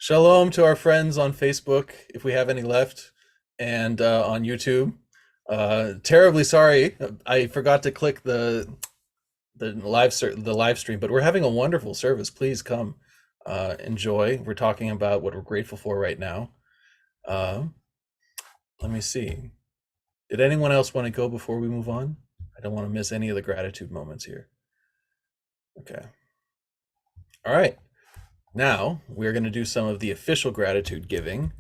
Shalom to our friends on Facebook, if we have any left, and on YouTube. Terribly sorry, I forgot to click the live stream, but we're having a wonderful service. Please come enjoy. We're talking about what we're grateful for right now. Uh, Let me see. Did anyone else want to go before we move on? I don't want to miss any of the gratitude moments here. Okay. All right. Now we're going to do some of the official gratitude giving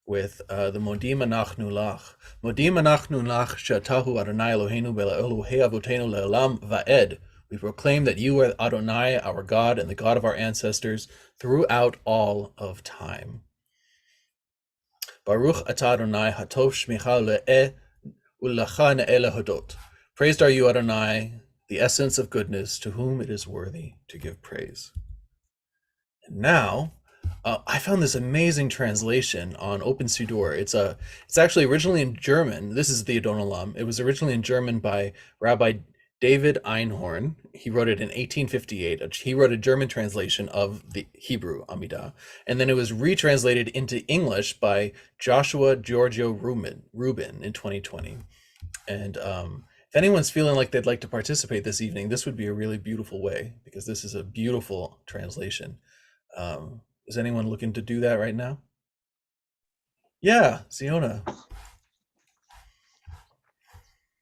with the Modim Anachnu Lach. Modim Anachnu Lach Shatahu Adonai Eloheinu Elohei Avotenu Le'olam Va'ed. We proclaim that you are Adonai, our God, and the God of our ancestors throughout all of time. Baruch atah Adonai hatov shmicha le'eh u'lecha ne'eh lehodot. Praised are you, Adonai, the essence of goodness, to whom it is worthy to give praise. And now, I found this amazing translation on Open Siddur. It's actually originally in German. This is the Adon Olam. It was originally in German by Rabbi David Einhorn. He wrote it in 1858. He wrote a German translation of the Hebrew Amidah, and then it was retranslated into English by Joshua Giorgio Rubin in 2020. And if anyone's feeling like they'd like to participate this evening, this would be a really beautiful way, because this is a beautiful translation. Is anyone looking to do that right now? Yeah, Siona.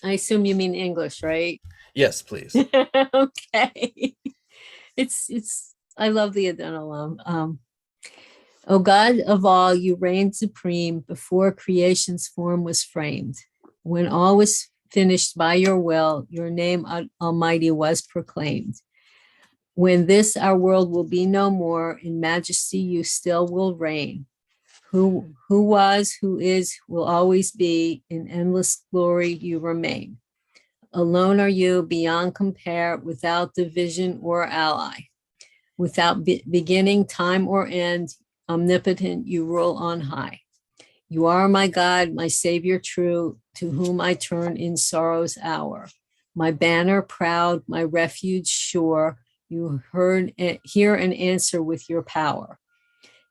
I assume you mean English, right? Yes, please. Okay. I love the Adon Olam. O God of all, you reigned supreme before creation's form was framed. When all was finished by your will, your name Almighty was proclaimed. When this our world will be no more, in majesty you still will reign. Who was, who is, will always be, in endless glory you remain. Alone are you, beyond compare, without division or ally. Without beginning, time, or end, omnipotent you rule on high. You are my God, my Savior true, to whom I turn in sorrow's hour. My banner proud, my refuge sure, you hear and answer with your power.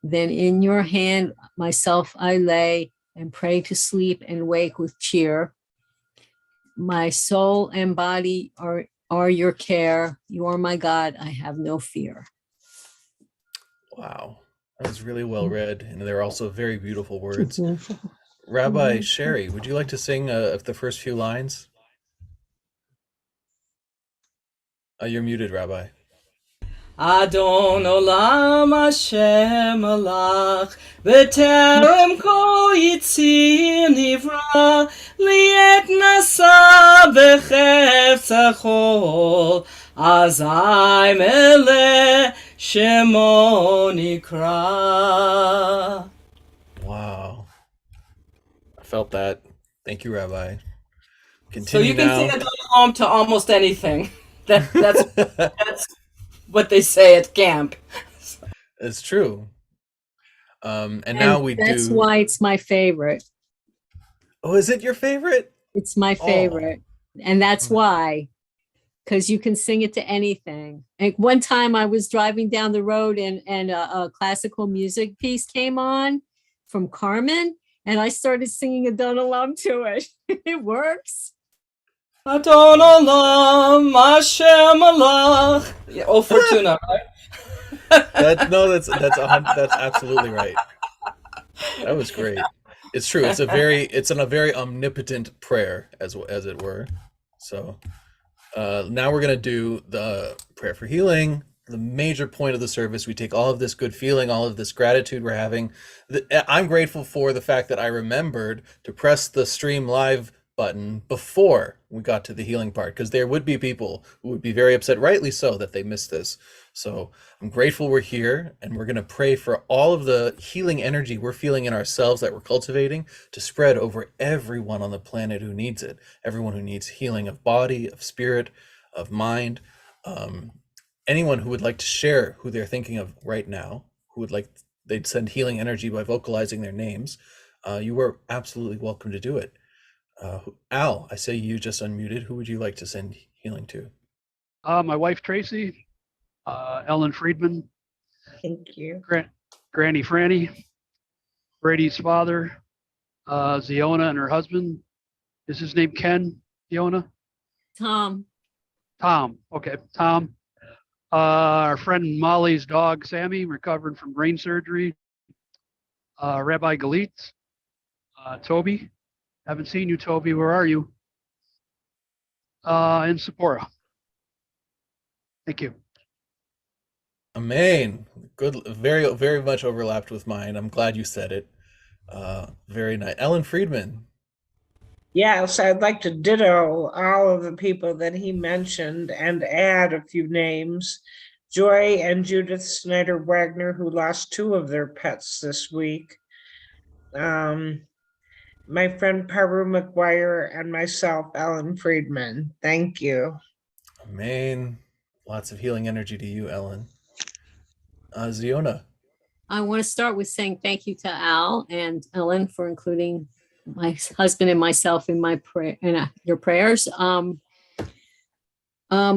Then in your hand myself I lay, and pray to sleep and wake with cheer. My soul and body are your care. You are my God, I have no fear. Wow, that was really well read, and they're also very beautiful words. Rabbi Sherry, would you like to sing the first few lines? You're muted, Rabbi. Adon Olam Hashem Alach B'terem Kol Yitzir Nivra Liet Nasa B'chefza Chol Azai Mele Shemo Nikra. Wow, I felt that. Thank you, Rabbi. Continue so you can now. sing Adon Olam to almost anything. That's what they say at camp. It's true. And now that's why it's my favorite. Oh, is it your favorite? It's my favorite. And that's why, because you can sing it to anything. And one time I was driving down the road and a classical music piece came on from Carmen, and I started singing Adon Olam to it. It works. Adon Olam Hashem Alach. Yeah, oh, Fortuna, right? That's absolutely right. That was great. It's true. It's a very omnipotent prayer, as it were. So now we're gonna do the prayer for healing. The major point of the service. We take all of this good feeling, all of this gratitude we're having. I'm grateful for the fact that I remembered to press the stream live button before we got to the healing part, because there would be people who would be very upset, rightly so, that they missed this. So I'm grateful we're here, and we're going to pray for all of the healing energy we're feeling in ourselves that we're cultivating to spread over everyone on the planet who needs it, everyone who needs healing of body, of spirit, of mind. Anyone who would like to share who they're thinking of right now, they'd send healing energy by vocalizing their names, you are absolutely welcome to do it. Al, I say you just unmuted. Who would you like to send healing to? My wife, Tracy, Ellen Friedman. Thank you. Granny Franny, Brady's father, Ziona and her husband. Is his name Ken, Ziona? Tom. Tom. Okay, Tom. Our friend Molly's dog, Sammy, recovering from brain surgery. Rabbi Galit, Toby. Haven't seen you, Toby. Where are you? And Sephora. Thank you. Amen. Good. Very, very much overlapped with mine. I'm glad you said it. Very nice. Ellen Friedman. Yes, I'd like to ditto all of the people that he mentioned and add a few names. Joy and Judith Snyder Wagner, who lost 2 of their pets this week. My friend Paru McGuire and myself, Ellen Friedman. Thank you. Amen. Lots of healing energy to you, Ellen. Ziona. I want to start with saying thank you to Al and Ellen for including my husband and myself in my prayer and your prayers.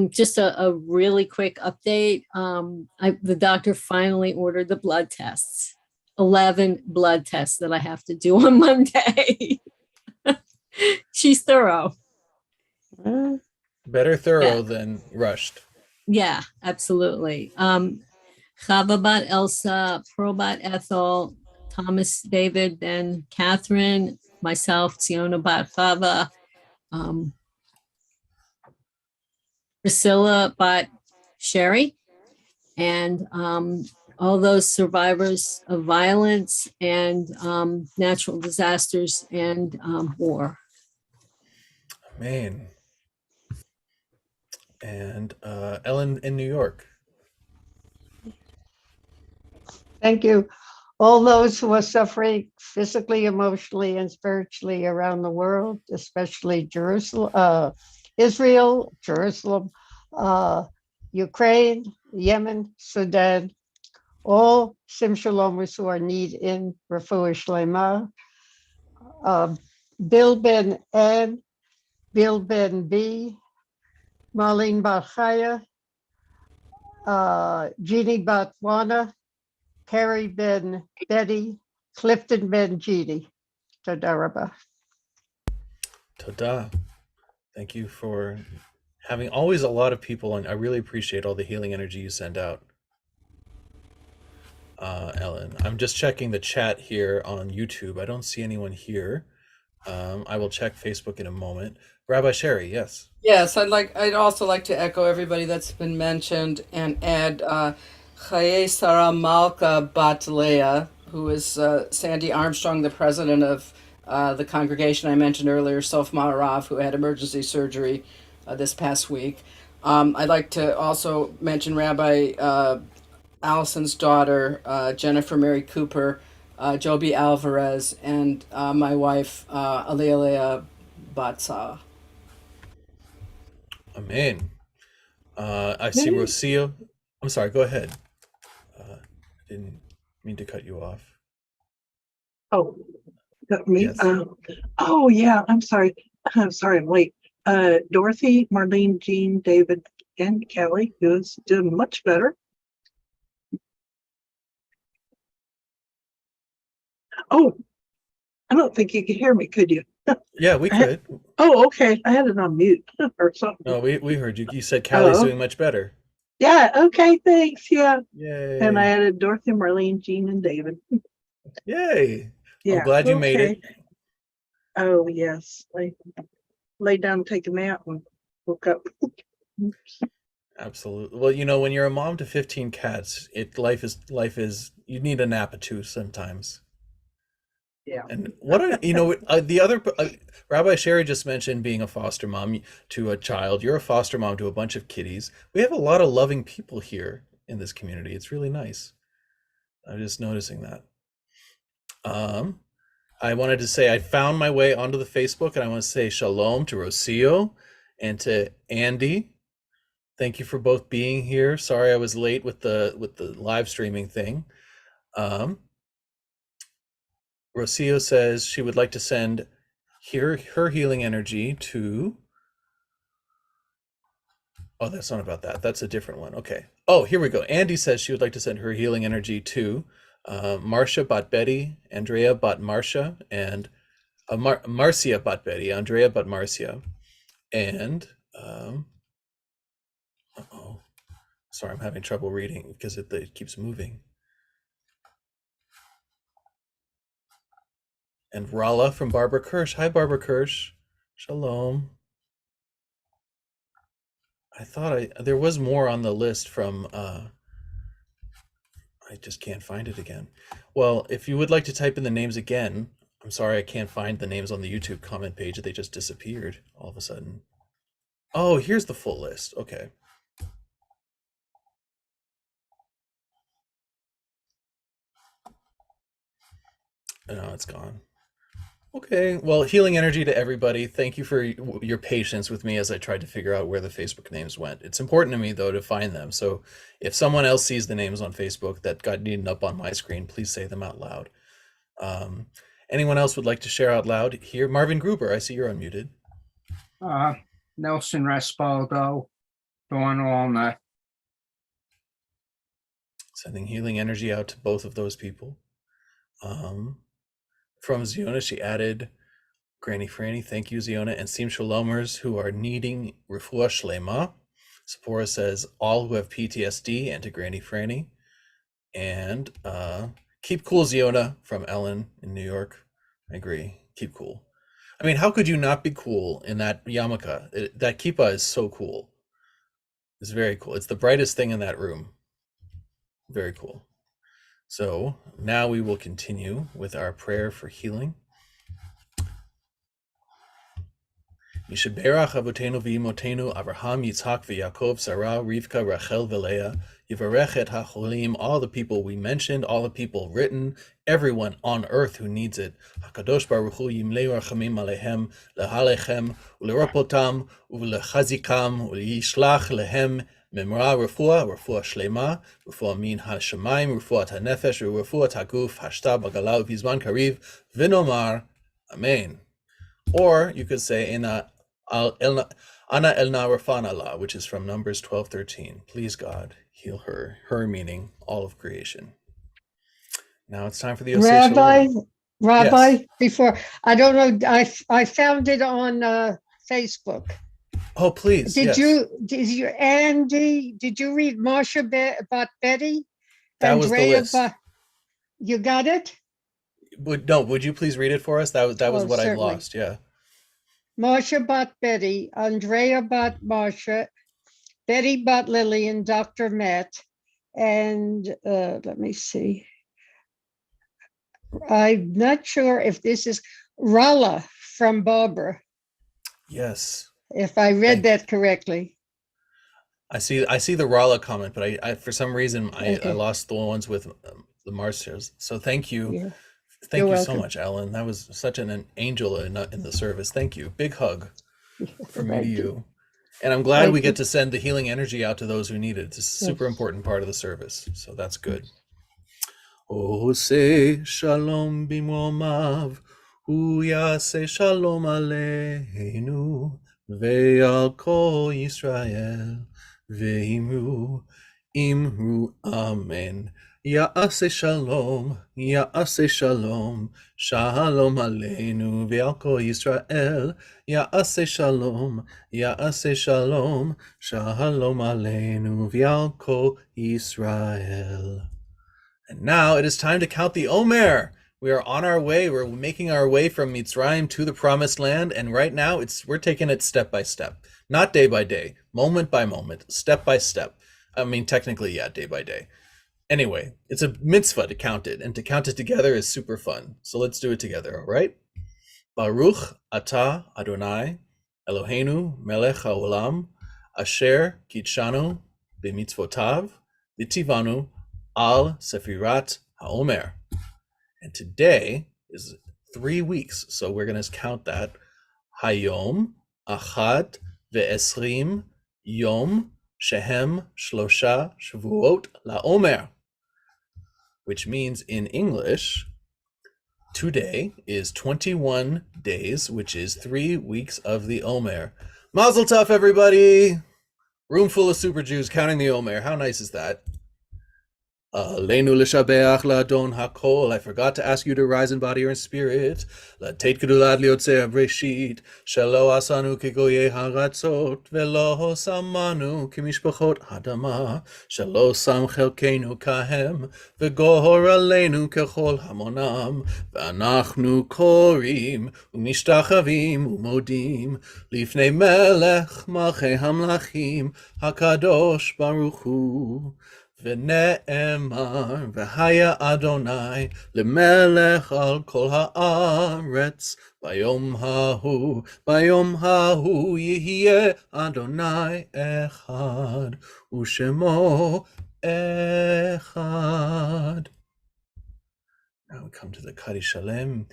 Just a really quick update. The doctor finally ordered the blood tests. 11 blood tests that I have to do on Monday. She's thorough. Better thorough Yeah. than rushed. Yeah, absolutely. Chava bat Elsa, Pearl bat Ethel, Thomas David, then Catherine, myself, Siona bat Chava, Priscilla bat Sherry, and all those survivors of violence and natural disasters and war. Amen. And Ellen in New York. Thank you. All those who are suffering physically, emotionally, and spiritually around the world, especially Jerusalem, Israel, Jerusalem, Ukraine, Yemen, Sudan, all Sim Shalomers who are need in Refuah Shlema, Bill Ben Ann, Bill Ben B, Marlene Barchaya, Jeannie Batwana, Carrie Ben Betty, Clifton Ben Jeannie. Toda rabah. Toda. Thank you for having always a lot of people, and I really appreciate all the healing energy you send out. Ellen, I'm just checking the chat here on YouTube. I don't see anyone here. I will check Facebook in a moment. Rabbi Sherry, yes. Yes, I'd also like to echo everybody that's been mentioned and add Chaye Sarah Malka Bat Leah, who is Sandy Armstrong, the president of the congregation I mentioned earlier, Sof Ma'arav, who had emergency surgery this past week. I'd like to also mention Rabbi Allison's daughter, Jennifer Mary Cooper, Joby Alvarez, and my wife, Aliyah Batsa. Amen. I see Rocio. I'm sorry, go ahead. Didn't mean to cut you off. Oh, got me. Yes. Oh yeah, I'm sorry. I'm sorry, I'm late. Dorothy, Marlene, Jean, David, and Kelly, who's doing much better. Oh, I don't think you could hear me, could you? Yeah, we could. Oh, okay. I had it on mute or something. No, we heard you. You said Callie's Oh. doing much better. Yeah, okay, thanks. Yeah. Yay. And I added Dorothy, Marlene, Jean, and David. Yay. Yeah. I'm glad you made it. Oh, yes. I laid down and take a nap and woke up. Absolutely. Well, you know, when you're a mom to 15 cats, life is you need a nap or two sometimes. Yeah. And the other Rabbi Sherry just mentioned being a foster mom to a child. You're a foster mom to a bunch of kitties. We have a lot of loving people here in this community. It's really nice. I'm just noticing that. I wanted to say I found my way onto the Facebook, and I want to say shalom to Rocio and to Andy. Thank you for both being here. Sorry I was late with the live streaming thing. Rocio says she would like to send her healing energy to. Oh, that's not about that. That's a different one. Okay. Oh, here we go. Andy says she would like to send her healing energy to Marcia bat Betty, Andrea bat Marcia, and Marcia bat Betty, Andrea bat Marcia, and uh-oh, sorry, I'm having trouble reading because it keeps moving. And Rala from Barbara Kirsch. Hi, Barbara Kirsch. Shalom. I thought there was more on the list from, I just can't find it again. Well, if you would like to type in the names again, I'm sorry I can't find the names on the YouTube comment page. They just disappeared all of a sudden. Oh, here's the full list. Okay. No, it's gone. Okay, well, healing energy to everybody. Thank you for your patience with me as I tried to figure out where the Facebook names went. It's important to me, though, to find them. So if someone else sees the names on Facebook that got needed up on my screen, please say them out loud. Anyone else would like to share out loud here? Marvin Gruber, I see you're unmuted. Nelson Respaldo, Dawn Walnut. Sending healing energy out to both of those people. From Ziona, she added Granny Franny, thank you, Ziona, and Sim Shalomers who are needing refuah shlema. Sephora says all who have PTSD, and to Granny Franny. And keep cool, Ziona, from Ellen in New York. I agree. Keep cool. I mean, how could you not be cool in that yarmulke? That kippah is so cool. It's very cool. It's the brightest thing in that room. Very cool. So now we will continue with our prayer for healing. Yishaberach Avotenu v'Imotenu Avraham, Yitzhak v'Yaakov, Sarah, Rivka, Rachel, v'Leah, Yivarech et HaCholim, all the people we mentioned, all the people written, everyone on earth who needs it. HaKadosh Baruch Hu yimleu rachamim alehem, lehalechem, uleropotam, ulechazikam, uleyishlach lehem, Memra refuah shlema, refuah min ha-shamayim, refuah ha-nefesh, refuah ha-guf, hashta b'galau v'zman kariv, v'nomar, amen. Or you could say, Ana elna rafana la, which is from Numbers 12:13. Please God, heal her. Her meaning all of creation. Now it's time for the Oseh Shalom. Rabbi, Yes. before, I don't know, I found it on Facebook. Oh, please. Did yes. you, Andy, did you read Marsha about Betty? That was the list. You got it? Would you please read it for us? That was what certainly. I lost. Yeah. Marsha bat Betty, Andrea bat Marsha, Betty bat Lillian, Dr. Matt, and let me see. I'm not sure if this is Rala from Barbara. Yes. If I read that correctly. I see the Rala comment, but I for some reason I lost the ones with the Marcias. So thank you. Yeah. Thank You're you so welcome. much, Ellen. That was such an angel in the service. Thank you. Big hug from me to Thank you. And I'm glad Thank we you. get to send the healing energy out to those who need it. It's a super Yes. important part of the service. So that's good. Oseh shalom bimromav, hu yaseh shalom aleinu, ve'al kol Yisrael, ve'imru, imru, amen. Ya'aseh shalom, shalom aleinu, ve'al kol Yisrael, ya'aseh shalom, shalom aleinu, ve'al kol Yisrael. And now it is time to count the Omer. We are on our way. We're making our way from Mitzrayim to the Promised Land, and right now we're taking it step by step, not day by day, moment by moment, step by step. I mean, technically, yeah, day by day. Anyway, it's a mitzvah to count it, and to count it together is super fun. So let's do it together, all right? Baruch atah Adonai Eloheinu melech haolam asher kitshanu b'mitzvotav v'tivanu al Sefirat HaOmer. And today is 3 weeks, so we're going to count that. Hayom Achad Ve'esrim Yom Shehem Shlosha Shavuot LaOmer, which means in English, today is 21 days, which is 3 weeks of the Omer. Mazel tov, everybody! Room full of super Jews counting the Omer. How nice is that? Aleinu l'shabeach la'adon hakol. I forgot to ask you to rise in body or in spirit. Latet gedulad liotzei breshit. Shelo asanu kegoyei haratzot. Velo samanu kimishpachot adama. Shelo sam chelkeinu kahem. V'gohor aleinu kechol hamonam. V'anachnu korim. Umishtachavim umodim. Lifnei melech malchei hamlachim. Hakadosh baruch hu. ונאמר, והיה אדוני למלך על כל הארץ, ביום ההוא יהיה אדוני אחד, ושמו אחד. Now we come to the Kaddish Shalem.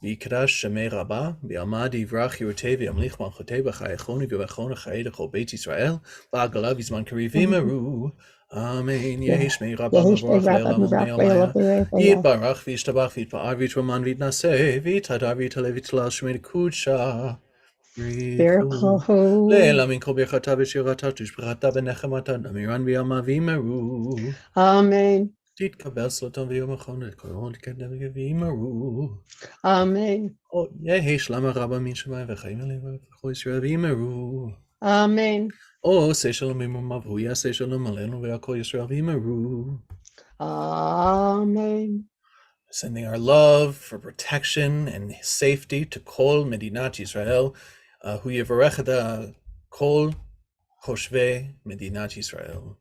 ויקדש שמי רבה, ויעמד יברח יורתי וימליך מלכותי בחייכוני ובחון החיי לכל בית ישראל, בעגלה בזמן קריב יאמרו, אמן. יהי שמי רבה מבורך לעולם ומעלמיה, יתברך וישתבח ויתפאר ויתרומן ויתנשא, ויתהדר ויתעלה ויתהלל שמי קודשה. ברכו לעילמים כל ברכתה ושירתה תשבחתה ונחמתה נמירן בימה ויאמרו, Amen. תתקבל סלוטון ויום אחרון לקרון לקדם ויאמרו, Amen. יהי שלמה רבה מן שמיים וחיים עליהם וכל ישראל ויאמרו, Amen. עושה שלום עמם והוא יעשה שלום עלינו ועל כל ישראל ויאמרו. Amen. Sending our love for protection and safety to Kol Medinat Yisrael, hu yivarech et Kol Choshvei Medinat Yisrael.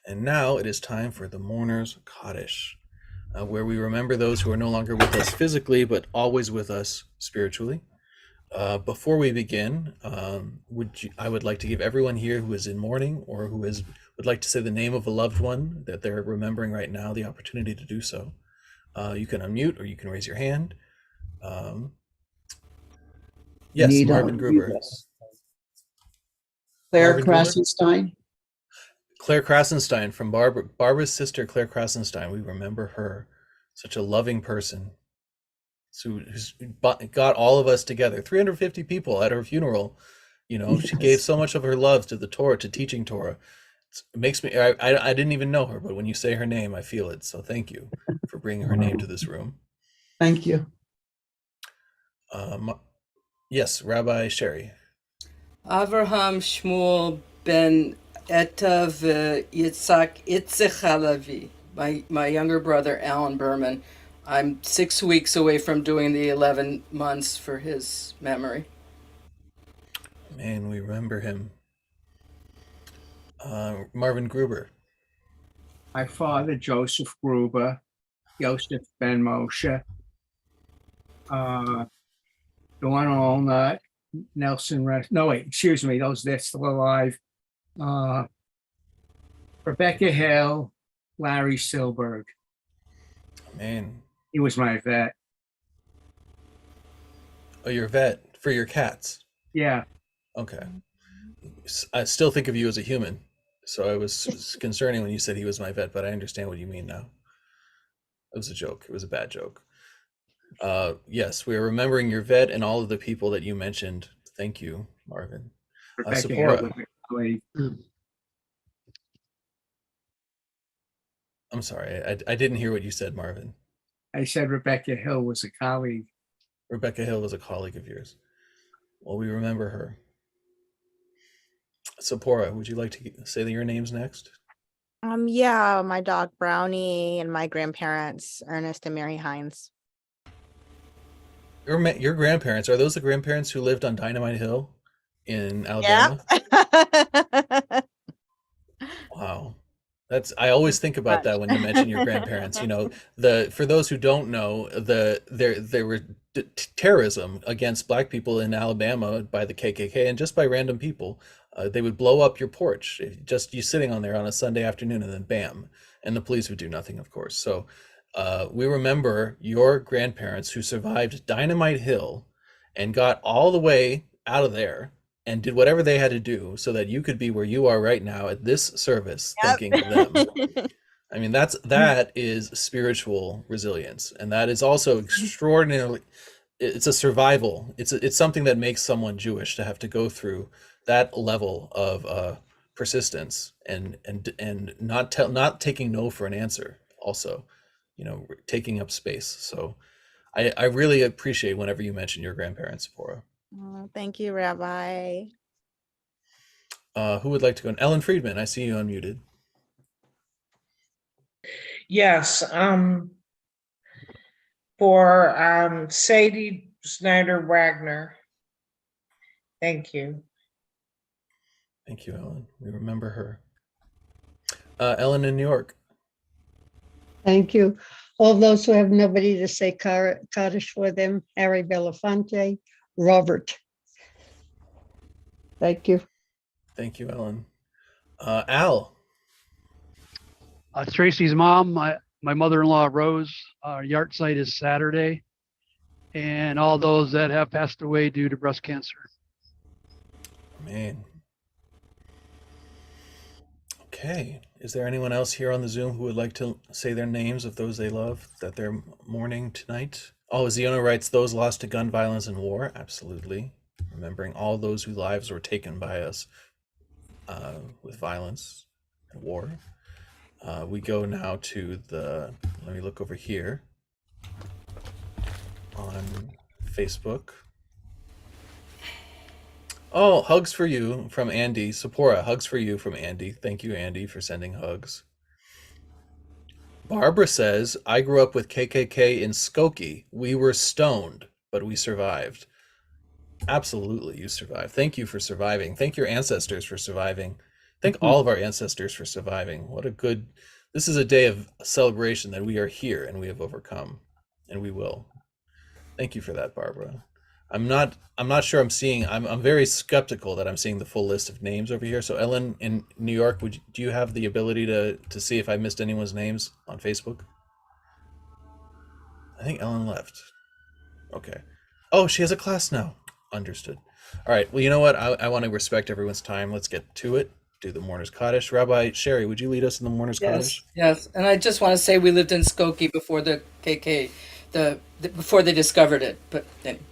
And now it is time for the Mourner's Kaddish, where we remember those who are no longer with us physically, but always with us spiritually. Before we begin, I would like to give everyone here who is in mourning or who would like to say the name of a loved one that they're remembering right now the opportunity to do so. You can unmute or you can raise your hand. Yes, Marvin Gruber. Claire Marvin Gruber? Krasenstein. Claire Krasenstein, from Barbara's sister, Claire Krasenstein. We remember her, such a loving person who's got all of us together, 350 people at her funeral. You know, she gave so much of her love to the Torah, to teaching Torah. It makes me, I didn't even know her, but when you say her name, I feel it. So thank you for bringing her name to this room. Thank you. Yes, Rabbi Sherry. Avraham Shmuel ben Etta v'Yitzhak Itzich Halevi, my younger brother, Alan Berman. I'm 6 weeks away from doing the 11 months for his memory. Man, we remember him. Marvin Gruber. My father, Joseph Gruber, Joseph Ben Moshe, Dawn Allnut, Nelson Rest. No, wait, excuse me, they're still alive. Rebecca Hill, Larry Silberg. Man. He was my vet. Oh, your vet for your cats. Yeah. Okay. I still think of you as a human. So I was concerning when you said he was my vet, but I understand what you mean now. It was a joke. It was a bad joke. Yes, we are remembering your vet and all of the people that you mentioned. Thank you, Marvin. Rebecca Hill. I'm sorry, I didn't hear what you said, Marvin. I said Rebecca Hill was a colleague. Rebecca Hill was a colleague of yours. Well, we remember her. Sephora, would you like to say your names next? Yeah, my dog Brownie and my grandparents, Ernest and Mary Hines. Your grandparents, are those the grandparents who lived on Dynamite Hill in Alabama? Yeah. Wow. I always think about that when you mention your grandparents. You know, for those who don't know, there were terrorism against Black people in Alabama by the KKK and just by random people. They would blow up your porch, just you sitting on there on a Sunday afternoon, and then bam, and the police would do nothing, of course. So we remember your grandparents who survived Dynamite Hill and got all the way out of there and did whatever they had to do so that you could be where you are right now at this service, thinking of them. I mean, that is spiritual resilience, and that is also extraordinarily. It's a survival. It's something that makes someone Jewish to have to go through that level of persistence and not taking no for an answer. Also, taking up space. So I really appreciate whenever you mention your grandparents, Sephora. Oh, thank you, Rabbi. Who would like to go? Ellen Friedman, I see you unmuted. Yes, for Sadie Snyder Wagner. Thank you. Thank you, Ellen. We remember her. Ellen in New York. Thank you. All those who have nobody to say Kaddish for them, Harry Belafonte, Robert. Thank you. Thank you, Ellen. Al. Tracy's mom, my mother-in-law, Rose. Our yard site is Saturday. And all those that have passed away due to breast cancer. Man. Okay. Is there anyone else here on the Zoom who would like to say their names of those they love that they're mourning tonight? Oh, Ziona writes, those lost to gun violence and war. Absolutely. Remembering all those whose lives were taken by us with violence and war. We go now to let me look over here on Facebook. Oh, hugs for you from Andy. Sephora, hugs for you from Andy. Thank you, Andy, for sending hugs. Barbara says, I grew up with KKK in Skokie. We were stoned, but we survived. Absolutely, you survived. Thank you for surviving. Thank your ancestors for surviving. Thank all of our ancestors for surviving. This is a day of celebration that we are here and we have overcome, and we will. Thank you for that, Barbara. I'm not sure I'm very skeptical that I'm seeing the full list of names over here. So Ellen in New York, do you have the ability to see if I missed anyone's names on Facebook? I think Ellen left. Okay. Oh, she has a class now. Understood. All right. Well, you know what? I want to respect everyone's time. Let's get to it. Do the Mourner's Kaddish. Rabbi Sherry, would you lead us in the Mourner's Kaddish? Yes. And I just want to say we lived in Skokie before the KK, before they discovered it. But anyway.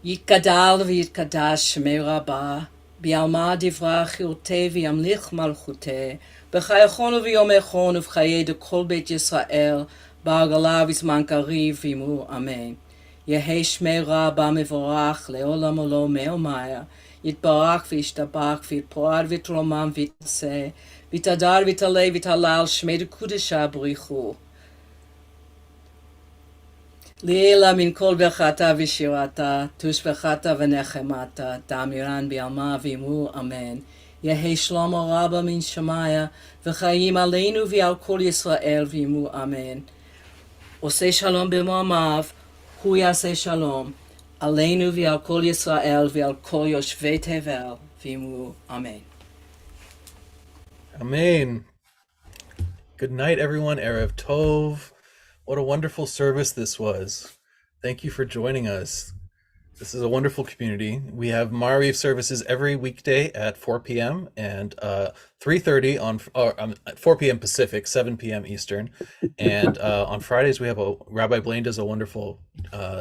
יתגדל ויתקדש שמי רבה, ביעלמה דברה חירותי וימליך מלכותי, בחייכון וביומכון ובחיי דכל בית ישראל, בעגלה וזמן קריב וימו אמן. יהי שמי רבה מבורך לעולם עולם מעלמיה, יתברך וישתבח ויתפאר ויתרומם ויתעשה, ויתהדר ויתעלה ויתהלל שמי דקודשה בריחו. לילה מן כל ברכתה ושירתה, תושבחתה ונחמתה, תאמירן ביעלמה וימו אמן. יהי שלום רבה מן שמיה, וחיים עלינו ועל כל ישראל וימו אמן. עושה שלום במועמיו, הוא יעשה שלום, עלינו ועל כל ישראל ועל כל יושבי תבל וימו אמן. Amen. Good night, everyone. Erev Tov. What a wonderful service this was. Thank you for joining us. This is a wonderful community. We have Mariv services every weekday at 4 p.m. and 3:30 at 4 p.m. Pacific, 7 p.m. Eastern. And on Fridays, we have Rabbi Blaine does a wonderful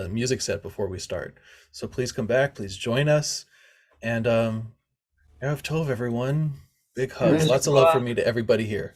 music set before we start. So please come back. Please join us. And Erev Tov, everyone. Big hugs. Lots of love from me to everybody here.